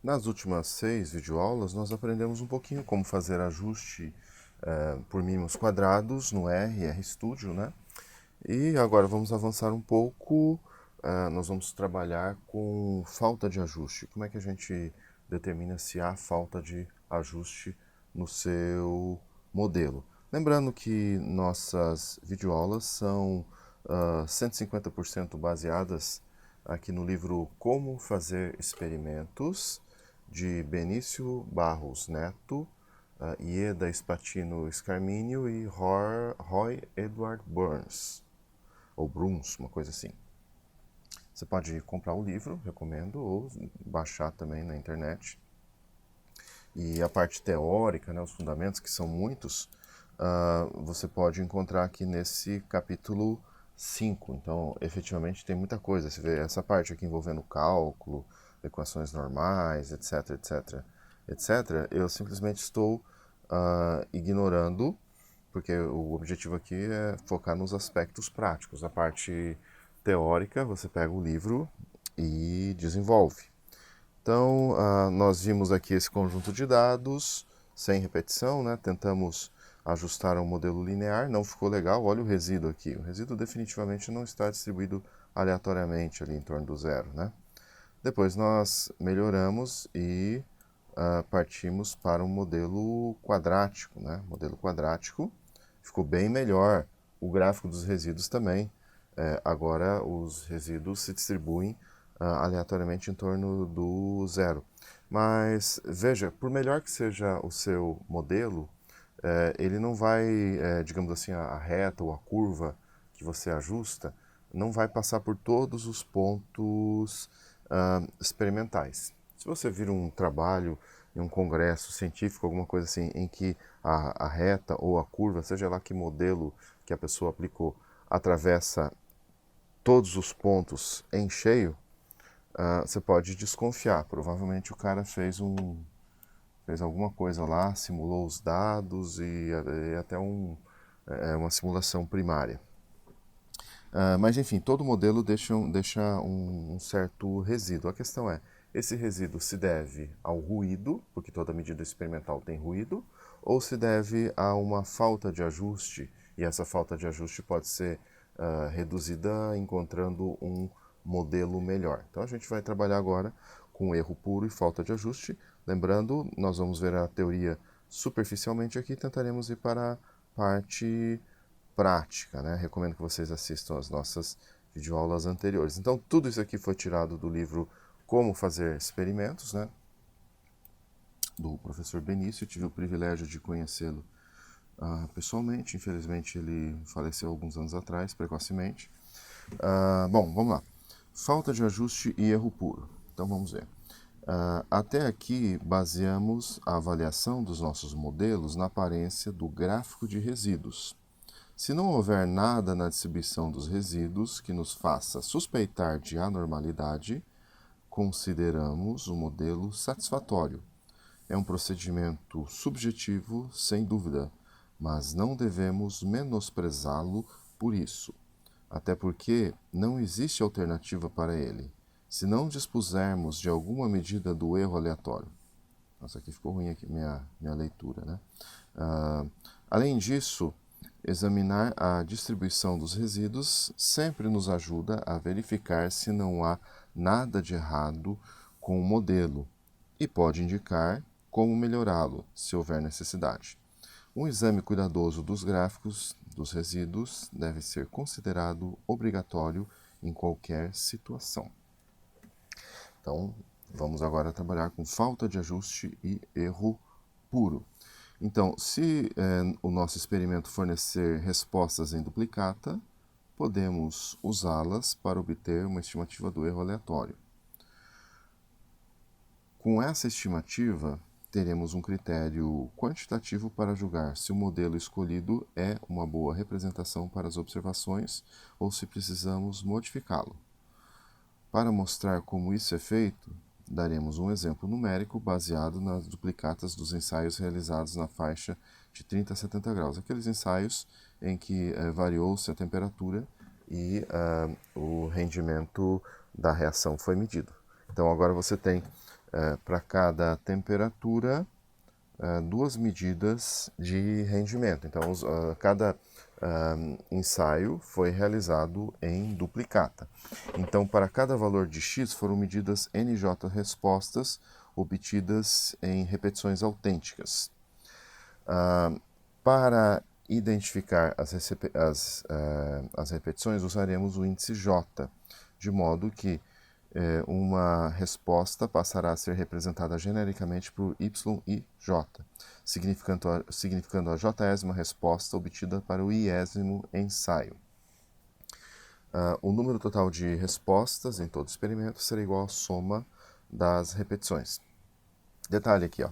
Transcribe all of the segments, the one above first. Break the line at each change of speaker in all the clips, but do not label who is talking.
Nas últimas 6 videoaulas, nós aprendemos um pouquinho como fazer ajuste por mínimos quadrados no RStudio, né? E agora vamos avançar um pouco, nós vamos trabalhar com falta de ajuste. Como é que a gente determina se há falta de ajuste no seu modelo? Lembrando que nossas videoaulas são 150% baseadas aqui no livro Como Fazer Experimentos, de Benício Barros Neto, Ieda Spatino Scarminio e Roy Edward Burns, ou Bruns, uma coisa assim. Você pode comprar o livro, recomendo, ou baixar também na internet. E a parte teórica, né, os fundamentos, que são muitos, você pode encontrar aqui nesse capítulo 5. Então, efetivamente, tem muita coisa. Você vê essa parte aqui envolvendo cálculo, equações normais, etc, etc, etc. Eu simplesmente estou ignorando, porque o objetivo aqui é focar nos aspectos práticos. A parte teórica, você pega o livro e desenvolve. Então, nós vimos aqui esse conjunto de dados, sem repetição, né? Tentamos ajustar um modelo linear, não ficou legal. Olha o resíduo aqui. O resíduo definitivamente não está distribuído aleatoriamente ali em torno do zero, né? Depois nós melhoramos e partimos para um modelo quadrático, né? Modelo quadrático ficou bem melhor. O gráfico dos resíduos também. Agora os resíduos se distribuem aleatoriamente em torno do zero. Mas veja, por melhor que seja o seu modelo, ele não vai, digamos assim, a reta ou a curva que você ajusta, não vai passar por todos os pontos experimentais. Se você vir um trabalho em um congresso científico, alguma coisa assim, em que a reta ou a curva, seja lá que modelo que a pessoa aplicou, atravessa todos os pontos em cheio, você pode desconfiar. Provavelmente o cara fez alguma coisa lá, simulou os dados e até uma simulação primária. Mas enfim, todo modelo deixa um certo resíduo. A questão é, esse resíduo se deve ao ruído, porque toda medida experimental tem ruído, ou se deve a uma falta de ajuste, e essa falta de ajuste pode ser reduzida encontrando um modelo melhor. Então a gente vai trabalhar agora com erro puro e falta de ajuste. Lembrando, nós vamos ver a teoria superficialmente aqui e tentaremos ir para a parte prática, né? Recomendo que vocês assistam as nossas videoaulas anteriores. Então, tudo isso aqui foi tirado do livro Como Fazer Experimentos, né? Do professor Benício. Eu tive o privilégio de conhecê-lo pessoalmente. Infelizmente, ele faleceu alguns anos atrás, precocemente. Bom, vamos lá. Falta de ajuste e erro puro. Então, vamos ver. Até aqui, baseamos a avaliação dos nossos modelos na aparência do gráfico de resíduos. Se não houver nada na distribuição dos resíduos que nos faça suspeitar de anormalidade, consideramos o modelo satisfatório. É um procedimento subjetivo, sem dúvida, mas não devemos menosprezá-lo por isso, até porque não existe alternativa para ele, se não dispusermos de alguma medida do erro aleatório. Nossa, aqui ficou ruim aqui minha leitura, né? Além disso, examinar a distribuição dos resíduos sempre nos ajuda a verificar se não há nada de errado com o modelo e pode indicar como melhorá-lo, se houver necessidade. Um exame cuidadoso dos gráficos dos resíduos deve ser considerado obrigatório em qualquer situação. Então, vamos agora trabalhar com falta de ajuste e erro puro. Então, se o nosso experimento fornecer respostas em duplicata, podemos usá-las para obter uma estimativa do erro aleatório. Com essa estimativa, teremos um critério quantitativo para julgar se o modelo escolhido é uma boa representação para as observações ou se precisamos modificá-lo. Para mostrar como isso é feito, daremos um exemplo numérico baseado nas duplicatas dos ensaios realizados na faixa de 30 a 70 graus. Aqueles ensaios em que variou-se a temperatura e o rendimento da reação foi medido. Então agora você tem para cada temperatura, duas medidas de rendimento. Então, cada ensaio foi realizado em duplicata. Então, para cada valor de x foram medidas NJ respostas obtidas em repetições autênticas. Para identificar as repetições, usaremos o índice J, de modo que uma resposta passará a ser representada genericamente por Y e J, significando a jésima resposta obtida para o iésimo ensaio. O número total de respostas em todo experimento será igual à soma das repetições. Detalhe aqui, ó,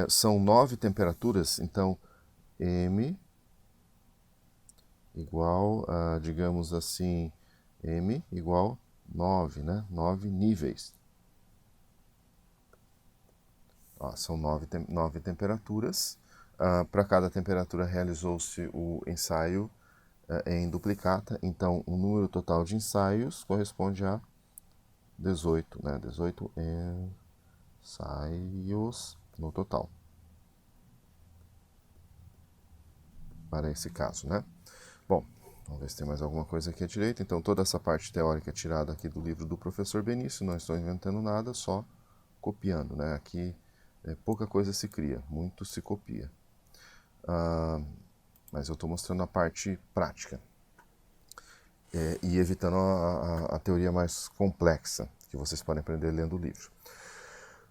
são 9 temperaturas, então M igual a, digamos assim, M igual 9, né? 9 níveis. Ó, são 9 temperaturas. Para cada temperatura realizou-se o ensaio em duplicata, então o número total de ensaios corresponde a 18, né? 18 ensaios no total. Para esse caso, né? Bom, vamos ver se tem mais alguma coisa aqui à direita. Então, toda essa parte teórica é tirada aqui do livro do professor Benício, não estou inventando nada, só copiando, né? Aqui pouca coisa se cria, muito se copia. Mas eu estou mostrando a parte prática e evitando a teoria mais complexa, que vocês podem aprender lendo o livro.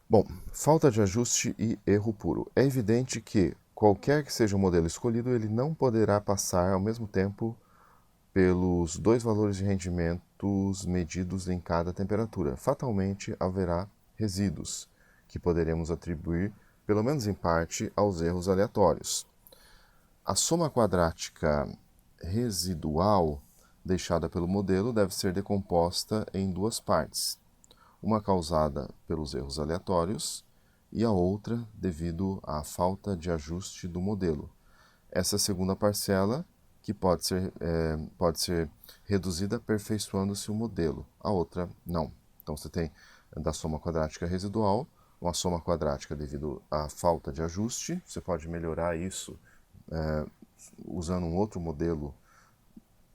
Bom, falta de ajuste e erro puro. É evidente que, qualquer que seja o modelo escolhido, ele não poderá passar ao mesmo tempo pelos dois valores de rendimentos medidos em cada temperatura. Fatalmente haverá resíduos, que poderemos atribuir, pelo menos em parte, aos erros aleatórios. A soma quadrática residual deixada pelo modelo deve ser decomposta em duas partes, uma causada pelos erros aleatórios e a outra devido à falta de ajuste do modelo. Essa segunda parcela que pode ser reduzida aperfeiçoando-se o modelo, a outra não. Então você tem da soma quadrática residual, uma soma quadrática devido à falta de ajuste, você pode melhorar isso usando um outro modelo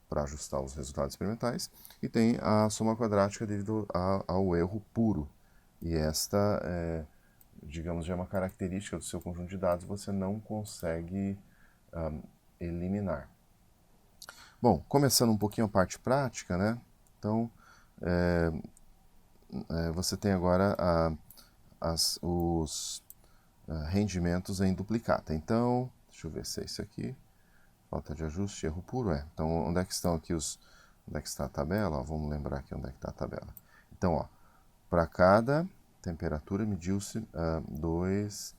para ajustar os resultados experimentais, e tem a soma quadrática devido ao erro puro. E esta, digamos, já é uma característica do seu conjunto de dados, você não consegue eliminar. Bom, começando um pouquinho a parte prática, né? Então, você tem agora os rendimentos em duplicata. Então, deixa eu ver se é isso aqui. Falta de ajuste, erro puro, Então, onde é que estão aqui onde é que está a tabela? Ó, vamos lembrar aqui onde é que está a tabela. Então, ó, para cada temperatura mediu-se dois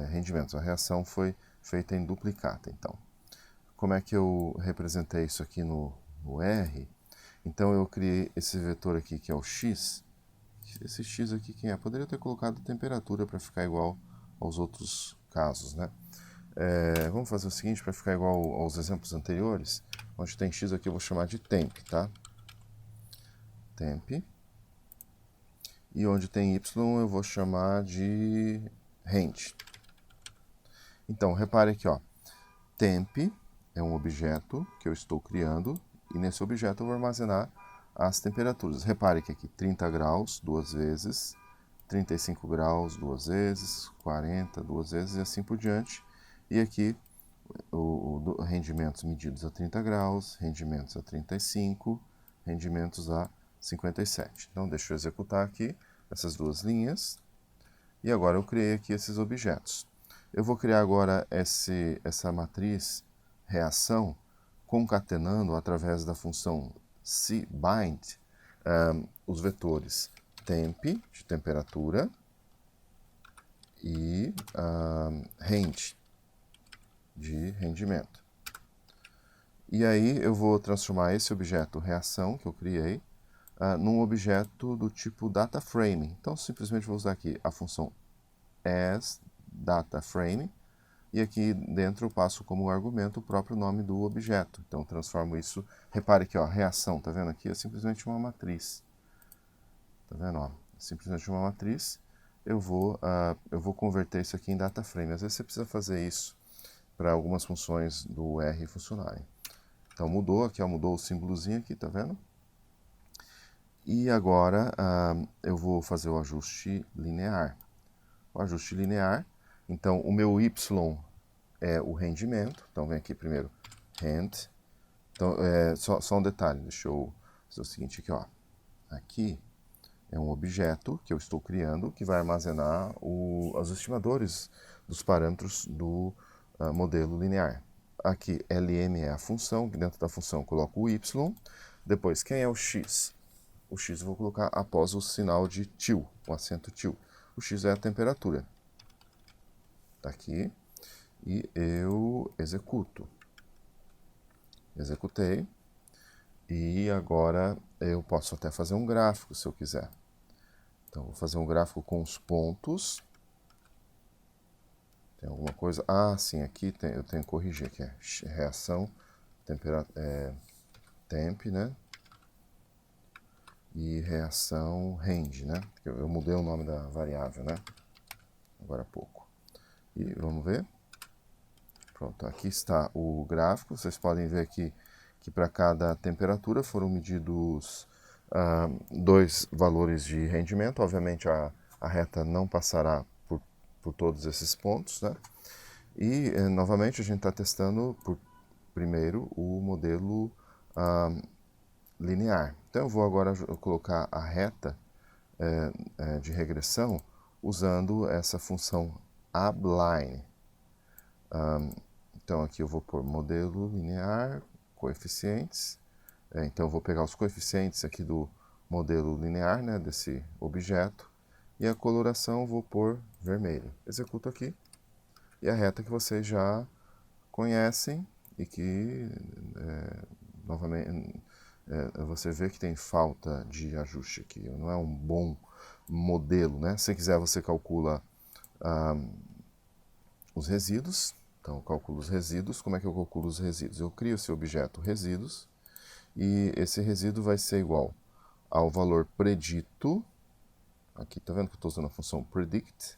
rendimentos. A reação foi feita em duplicata, então. Como é que eu representei isso aqui no R? Então, eu criei esse vetor aqui, que é o x. Esse x aqui, quem é? Poderia ter colocado temperatura para ficar igual aos outros casos, né? Vamos fazer o seguinte, para ficar igual aos exemplos anteriores, onde tem x aqui eu vou chamar de temp, tá? Temp. E onde tem y eu vou chamar de rend. Então, repare aqui, ó, temp é um objeto que eu estou criando, e nesse objeto eu vou armazenar as temperaturas. Repare que aqui 30 graus duas vezes, 35 graus duas vezes, 40 duas vezes e assim por diante. E aqui rendimentos medidos a 30 graus, rendimentos a 35, rendimentos a 57. Então deixa eu executar aqui essas duas linhas. E agora eu criei aqui esses objetos. Eu vou criar agora essa matriz reação concatenando através da função cbind os vetores temp, de temperatura, e rend, de rendimento. E aí eu vou transformar esse objeto reação que eu criei num objeto do tipo DataFrame. Então simplesmente vou usar aqui a função asDataFrame, e aqui dentro eu passo como argumento o próprio nome do objeto. Então transformo isso, repare que ó, reação, tá vendo aqui? É simplesmente uma matriz. Tá vendo? Ó? simplesmente uma matriz, eu vou converter isso aqui em data frame. Às vezes você precisa fazer isso para algumas funções do R funcionarem. Então mudou aqui, ó, mudou o símbolozinho aqui, tá vendo? E agora eu vou fazer o ajuste linear. O ajuste linear, então o meu Y é o rendimento. Então vem aqui primeiro, rend. Então, só um detalhe, deixa eu fazer o seguinte aqui, ó. Aqui é um objeto que eu estou criando que vai armazenar os estimadores dos parâmetros do modelo linear. Aqui, LM é a função, dentro da função eu coloco o Y. Depois, quem é o X? O X eu vou colocar após o sinal de til, o acento til. O X é a temperatura. Tá aqui. E eu executo. Executei. E agora eu posso até fazer um gráfico, se eu quiser. Então, vou fazer um gráfico com os pontos. Tem alguma coisa? Ah, sim, aqui eu tenho que corrigir aqui. Reação, temp, né? E reação range, né? Eu mudei o nome da variável, né? Agora há pouco. E vamos ver. Pronto, aqui está o gráfico. Vocês podem ver aqui que para cada temperatura foram medidos 2 valores de rendimento. Obviamente a reta não passará por todos esses pontos, né? E novamente a gente está testando primeiro o modelo linear. Então eu vou agora colocar a reta de regressão usando essa função abline. Então aqui eu vou pôr modelo linear, coeficientes. Então eu vou pegar os coeficientes aqui do modelo linear, né, desse objeto, e a coloração eu vou pôr vermelho. Executo aqui. E a reta que vocês já conhecem e que, novamente, você vê que tem falta de ajuste aqui. Não é um bom modelo, né? Se quiser, você calcula os resíduos. Então, eu calculo os resíduos. Como é que eu calculo os resíduos? Eu crio esse objeto resíduos e esse resíduo vai ser igual ao valor predito. Aqui, tá vendo que eu estou usando a função predict,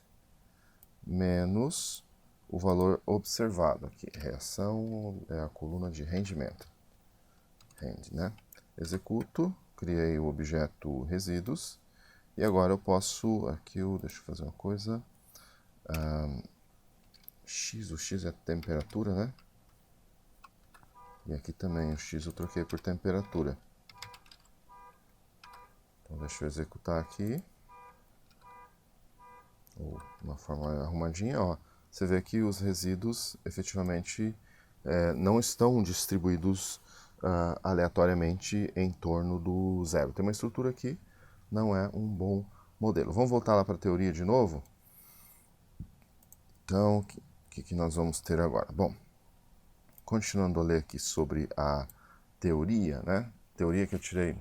menos o valor observado. Aqui, reação é a coluna de rendimento. Rend, né? Executo, criei o objeto resíduos. E agora eu posso, aqui deixa eu fazer uma coisa. X, o X é temperatura, né? E aqui também o X eu troquei por temperatura. Então deixa eu executar aqui. Ou uma forma arrumadinha, ó. Você vê que os resíduos efetivamente não estão distribuídos aleatoriamente em torno do zero. Tem uma estrutura aqui, não é um bom modelo. Vamos voltar lá para a teoria de novo? Então, o que nós vamos ter agora? Bom, continuando a ler aqui sobre a teoria, né? Teoria que eu tirei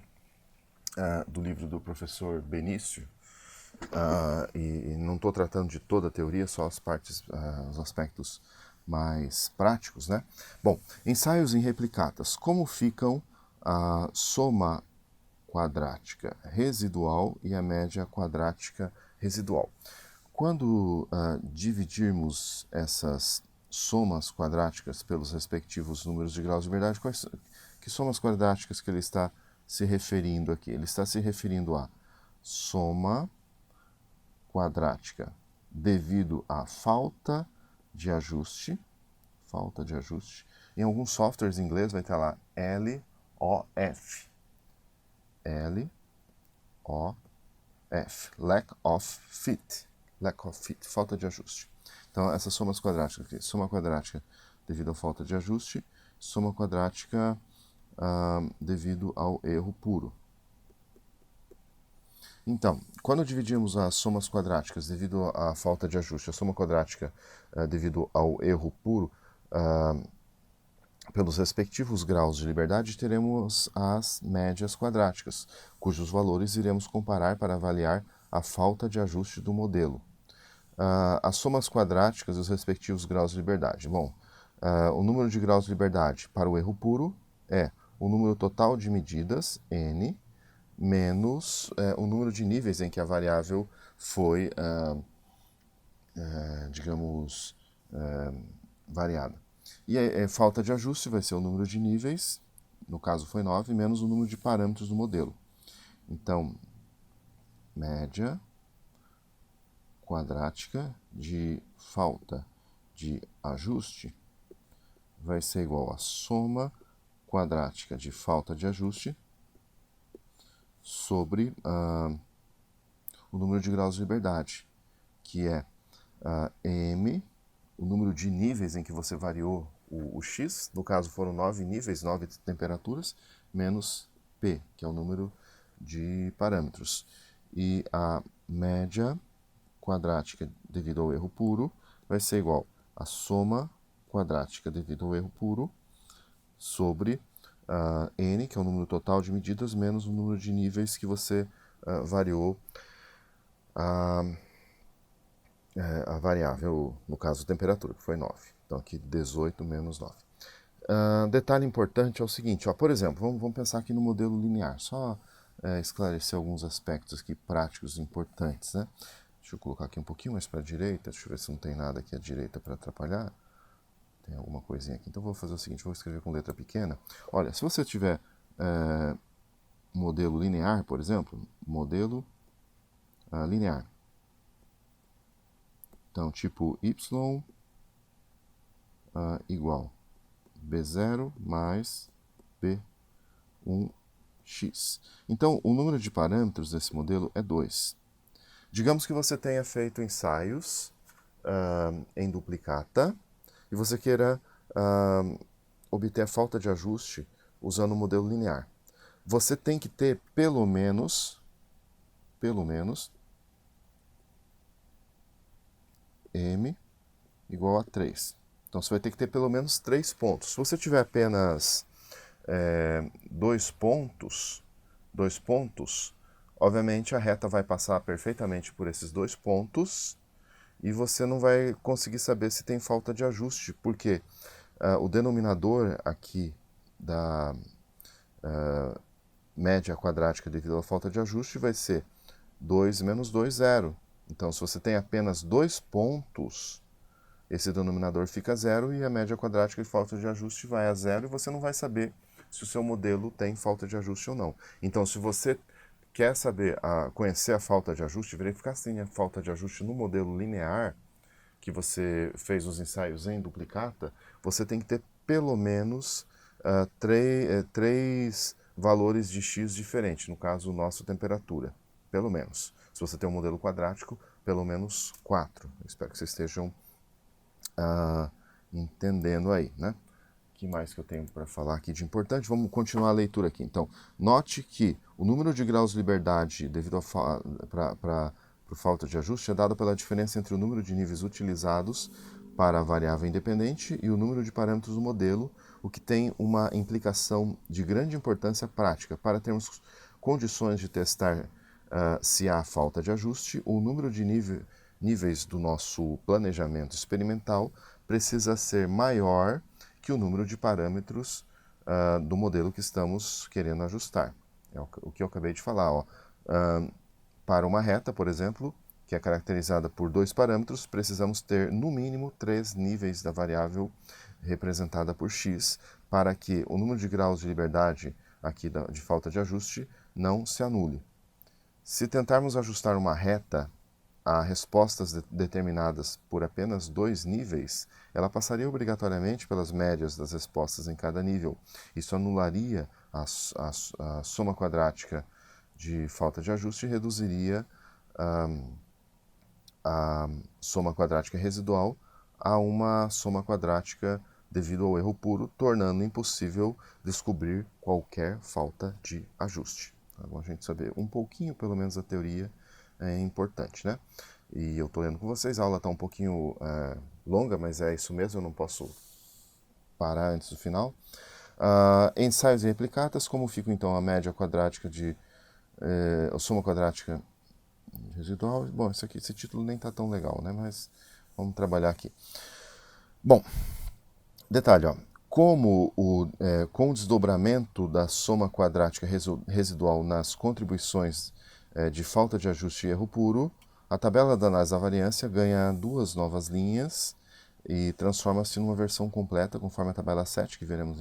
do livro do professor Benício. E não estou tratando de toda a teoria, só as partes, os aspectos mais práticos, né? Bom, ensaios em replicatas. Como ficam a soma quadrática residual e a média quadrática residual? Quando dividirmos essas somas quadráticas pelos respectivos números de graus de liberdade, que somas quadráticas que ele está se referindo aqui? Ele está se referindo a soma quadrática devido à falta de ajuste. Em alguns softwares em inglês vai estar lá LOF. LOF. Lack of fit. Falta de ajuste. Então, essas somas quadráticas aqui. Soma quadrática devido à falta de ajuste. Soma quadrática devido ao erro puro. Então, quando dividimos as somas quadráticas devido à falta de ajuste, a soma quadrática devido ao erro puro, pelos respectivos graus de liberdade, teremos as médias quadráticas, cujos valores iremos comparar para avaliar a falta de ajuste do modelo. As somas quadráticas e os respectivos graus de liberdade. Bom, o número de graus de liberdade para o erro puro é o número total de medidas, n, menos o número de níveis em que a variável foi, digamos, variada. E a falta de ajuste vai ser o número de níveis, no caso foi 9, menos o número de parâmetros do modelo. Então, média quadrática de falta de ajuste vai ser igual a soma quadrática de falta de ajuste sobre o número de graus de liberdade, que é m, o número de níveis em que você variou o x, no caso foram 9 níveis, 9 temperaturas, menos p, que é o número de parâmetros. E a média quadrática devido ao erro puro vai ser igual a soma quadrática devido ao erro puro sobre n, que é o número total de medidas, menos o número de níveis que você variou a variável, no caso temperatura, que foi 9. Então aqui 18 menos 9. Detalhe importante é o seguinte, ó, por exemplo, vamos pensar aqui no modelo linear, só esclarecer alguns aspectos aqui práticos importantes, né? Deixa eu colocar aqui um pouquinho mais para a direita, deixa eu ver se não tem nada aqui à direita para atrapalhar. Tem alguma coisinha aqui. Então vou fazer o seguinte, vou escrever com letra pequena. Olha, se você tiver modelo linear, por exemplo, modelo linear. Então, tipo y igual b0 mais b1x. Então, o número de parâmetros desse modelo é 2. Digamos que você tenha feito ensaios em duplicata e você queira obter a falta de ajuste usando o modelo linear. Você tem que ter pelo menos m igual a 3. Então você vai ter que ter pelo menos 3 pontos. Se você tiver apenas 2 pontos, obviamente a reta vai passar perfeitamente por esses 2 pontos e você não vai conseguir saber se tem falta de ajuste, porque o denominador aqui da média quadrática devido à falta de ajuste vai ser 2 menos 2, 0. Então, se você tem apenas 2 pontos, esse denominador fica 0 e a média quadrática de falta de ajuste vai a 0 e você não vai saber se o seu modelo tem falta de ajuste ou não. Então, se você quer saber, conhecer a falta de ajuste, verificar se tem a falta de ajuste no modelo linear, que você fez os ensaios em duplicata, você tem que ter pelo menos 3 valores de x diferentes, no caso, o nosso temperatura, pelo menos. Se você tem um modelo quadrático, pelo menos 4. Espero que vocês estejam entendendo aí, né? O que mais que eu tenho para falar aqui de importante? Vamos continuar a leitura aqui. Então, note que o número de graus de liberdade devido para falta de ajuste é dado pela diferença entre o número de níveis utilizados para a variável independente e o número de parâmetros do modelo, o que tem uma implicação de grande importância prática. Para termos condições de testar se há falta de ajuste, o número de níveis do nosso planejamento experimental precisa ser maior que o número de parâmetros do modelo que estamos querendo ajustar. É o que eu acabei de falar. Ó. Para uma reta, por exemplo, que é caracterizada por 2 parâmetros, precisamos ter no mínimo 3 níveis da variável representada por x para que o número de graus de liberdade aqui de falta de ajuste não se anule. Se tentarmos ajustar uma reta a respostas determinadas por apenas 2 níveis, ela passaria obrigatoriamente pelas médias das respostas em cada nível. Isso anularia a soma quadrática de falta de ajuste e reduziria a soma quadrática residual a uma soma quadrática devido ao erro puro, tornando impossível descobrir qualquer falta de ajuste. Tá bom? A gente saber um pouquinho, pelo menos, a teoria é importante, né? E eu estou lendo com vocês, a aula está um pouquinho longa, mas é isso mesmo, eu não posso parar antes do final. Ensaios e replicatas, como fica então a média quadrática a soma quadrática residual? Bom, esse título nem está tão legal, né? Mas vamos trabalhar aqui. Bom, detalhe, ó. Com o desdobramento da soma quadrática residual nas contribuições de falta de ajuste e erro puro, a tabela da análise da variância ganha duas novas linhas e transforma-se numa versão completa, conforme a tabela 7, que veremos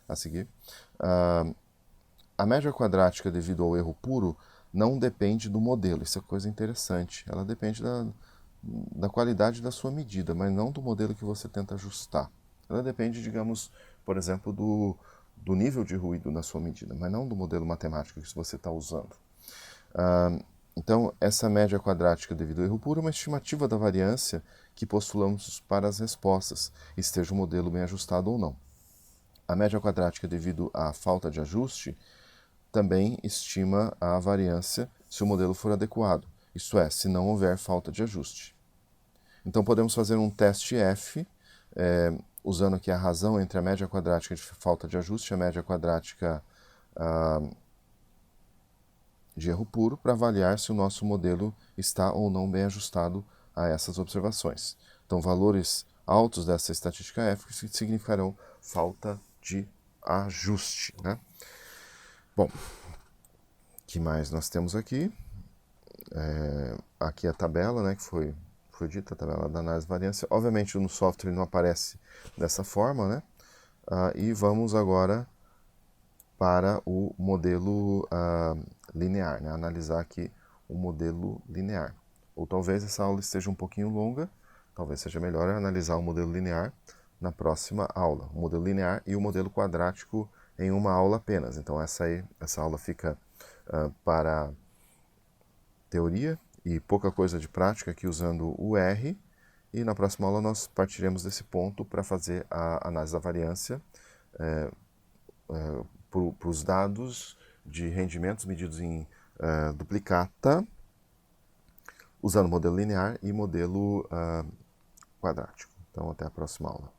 a seguir. A média quadrática devido ao erro puro não depende do modelo, isso é coisa interessante. Ela depende da qualidade da sua medida, mas não do modelo que você tenta ajustar. Ela depende, digamos, por exemplo, do nível de ruído na sua medida, mas não do modelo matemático que você está usando. Então, essa média quadrática devido ao erro puro é uma estimativa da variância que postulamos para as respostas, esteja o modelo bem ajustado ou não. A média quadrática devido à falta de ajuste também estima a variância se o modelo for adequado, isto é, se não houver falta de ajuste. Então, podemos fazer um teste F, usando aqui a razão entre a média quadrática de falta de ajuste e a média quadrática de erro puro, para avaliar se o nosso modelo está ou não bem ajustado a essas observações. Então, valores altos dessa estatística F significarão falta de ajuste, né? Bom, o que mais nós temos aqui? Aqui a tabela, né, que foi dita, a tabela da análise de variância. Obviamente no software não aparece dessa forma, né? E vamos agora para o modelo linear, né? Analisar aqui o modelo linear. Ou talvez essa aula esteja um pouquinho longa, talvez seja melhor analisar o modelo linear na próxima aula. O modelo linear e o modelo quadrático em uma aula apenas. Então essa aula fica para teoria e pouca coisa de prática aqui usando o R, e na próxima aula nós partiremos desse ponto para fazer a análise da variância para os dados de rendimentos medidos em duplicata, usando modelo linear e modelo quadrático. Então até a próxima aula.